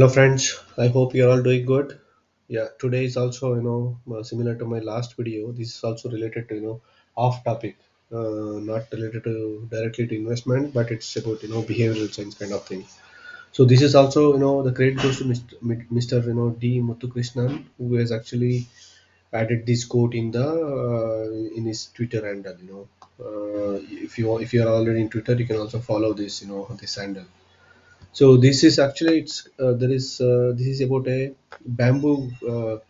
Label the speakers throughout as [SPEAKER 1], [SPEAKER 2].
[SPEAKER 1] Hello friends, I hope you're all doing good. Yeah, today is also similar to my last video. This is also related to off topic, not related to directly to investment, but it's about behavioral science kind of thing. So this is also the credit goes to Mr. D Muthukrishnan, who has actually added this quote in his Twitter handle. If you are already in Twitter, you can also follow this this handle. So this is actually it's there is this is about a bamboo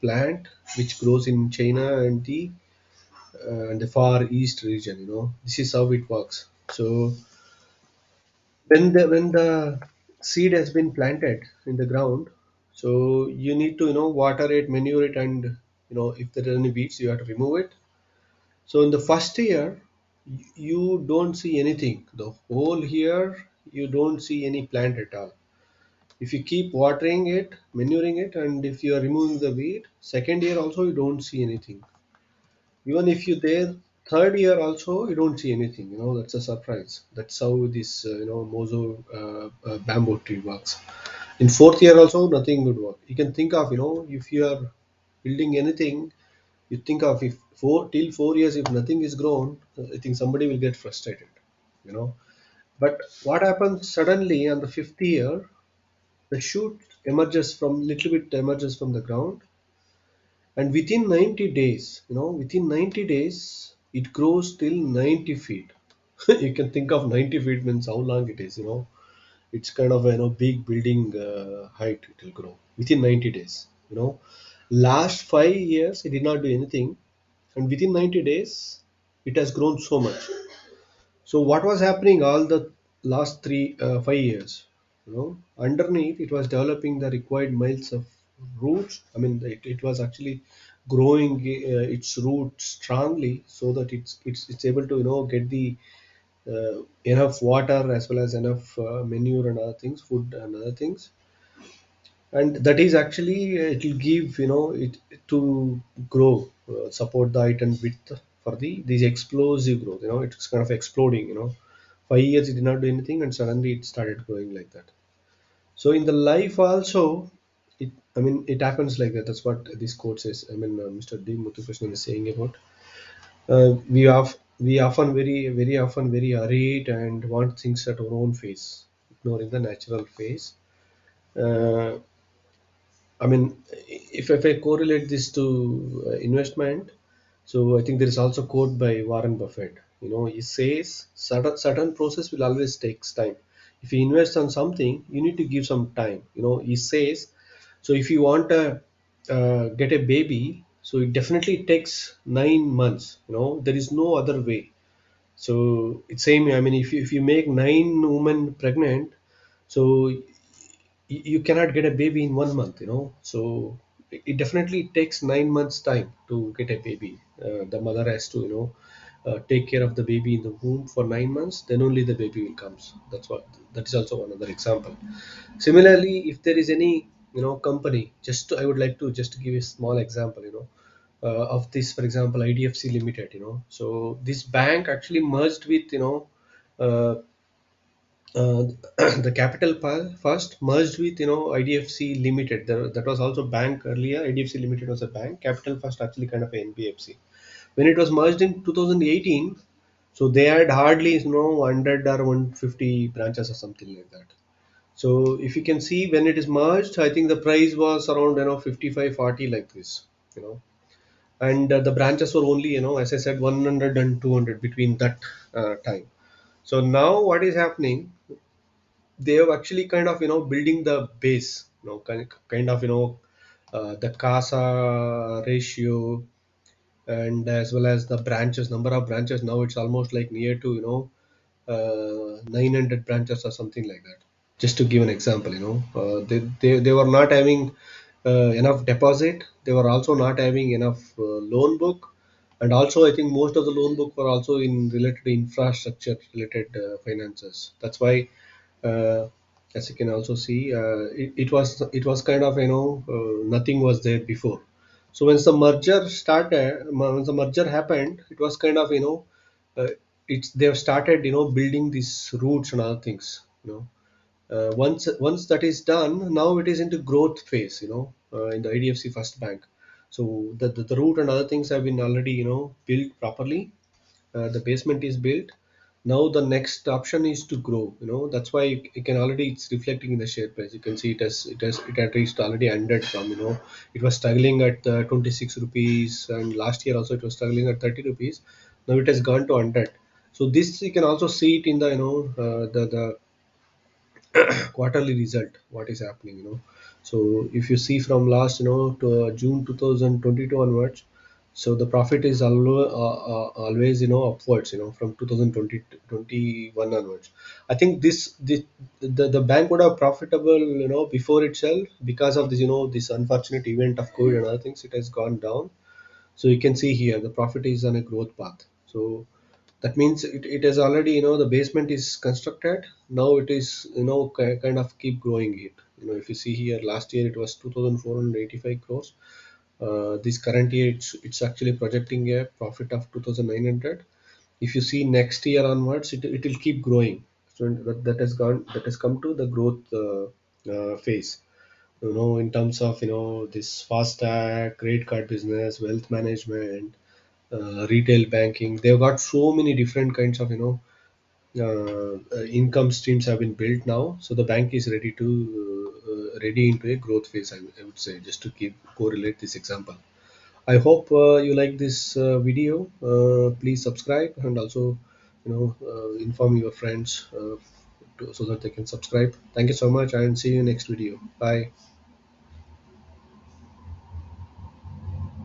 [SPEAKER 1] plant which grows in China and the Far East region. This is how it works. So when the seed has been planted in the ground, so you need to water it, manure it, and if there are any weeds, you have to remove it. So in the first year, you don't see anything. The whole year, you don't see any plant at all. If you keep watering it, manuring it, and if you are removing the weed, second year also you don't see anything. Even if you there, third year also you don't see anything. That's a surprise. That's how this mozo bamboo tree works. In fourth year also nothing would work. You can think of if you are building anything, you think of if 4 years if nothing is grown, I think somebody will get frustrated. You know. But what happens suddenly on the fifth year? The shoot emerges from the ground, and within 90 days, it grows till 90 feet. You can think of 90 feet means how long it is. It's kind of a big building height it will grow within 90 days. Last 5 years, it did not do anything, and within 90 days, it has grown so much. So what was happening all the last 5 years? Underneath it was developing the required miles of roots. I mean, it was actually growing its roots strongly so that it's able to get the enough water as well as enough manure and other things, food and other things, and that is actually it will give it to grow, support the height and width for these explosive growth. It's kind of exploding. 5 years it did not do anything and suddenly it started growing like that. So in the life also, it happens like that. That's what this quote says. Mr. D Muthukrishnan is saying about we often very often very hurried and want things at our own pace, ignoring the natural phase. uh, if I correlate this to investment, so I think there is also quote by Warren Buffett. He says certain process will always takes time. If you invest on something, you need to give some time. He says, so if you want to get a baby, so it definitely takes 9 months. There is no other way. So it's same. If you make nine women pregnant, so you cannot get a baby in 1 month. So it definitely takes 9 months time to get a baby. The mother has to take care of the baby in the womb for 9 months, then only the baby will comes. That is also another example. Similarly, if there is any company, I would like to just give a small example, of this, for example, IDFC Limited. So this bank actually merged with uh, uh, the First merged with IDFC Limited. That was also bank earlier. IDFC Limited was a bank. Capital First actually kind of a NBFC. When it was merged in 2018, so they had hardly 100 or 150 branches or something like that. So if you can see when it is merged, I think the price was around 55 40 like this. You know, and the branches were only as I said 100 and 200 between that time. So now what is happening? They have actually kind of building the base, the CASA ratio, and as well as the branches, number of branches. Now it's almost like near to 900 branches or something like that. Just to give an example, they were not having enough deposit. They were also not having enough loan book, and also I think most of the loan book were also in related to infrastructure related finances. That's why, uh, as you can also see, it was kind of nothing was there before. So once the merger happened, it was kind of uh, it's they've started building these routes and other things. Once that is done, now it is into growth phase, in the IDFC First Bank. So the route and other things have been already, built properly. The basement is built. Now the next option is to grow. That's why you can already, it's reflecting in the share price. You can see it had reached already 100 from, it was struggling at 26 rupees, and last year also it was struggling at 30 rupees. Now it has gone to 100. So this you can also see it in the, the quarterly result, what is happening. So if you see from last, to June 2022 onwards, so the profit is always, upwards, from 2020 21 onwards. I think the bank would have profitable, before itself, because of this, this unfortunate event of COVID and other things, it has gone down. So you can see here the profit is on a growth path. So that means it is already, the basement is constructed. Now it is, kind of keep growing it. If you see here, last year it was 2485 crores. This current year, it's actually projecting a profit of 2900. If you see next year onwards, it will keep growing. So that has come to the growth phase, in terms of, this fast tag, credit card business, wealth management, retail banking. They've got so many different kinds of, income streams have been built now. So the bank is ready into a growth phase, I would say, just to keep correlate this example. I hope you like this video. Please subscribe, and also, inform your friends, so that they can subscribe. Thank you so much, and see you next video. Bye.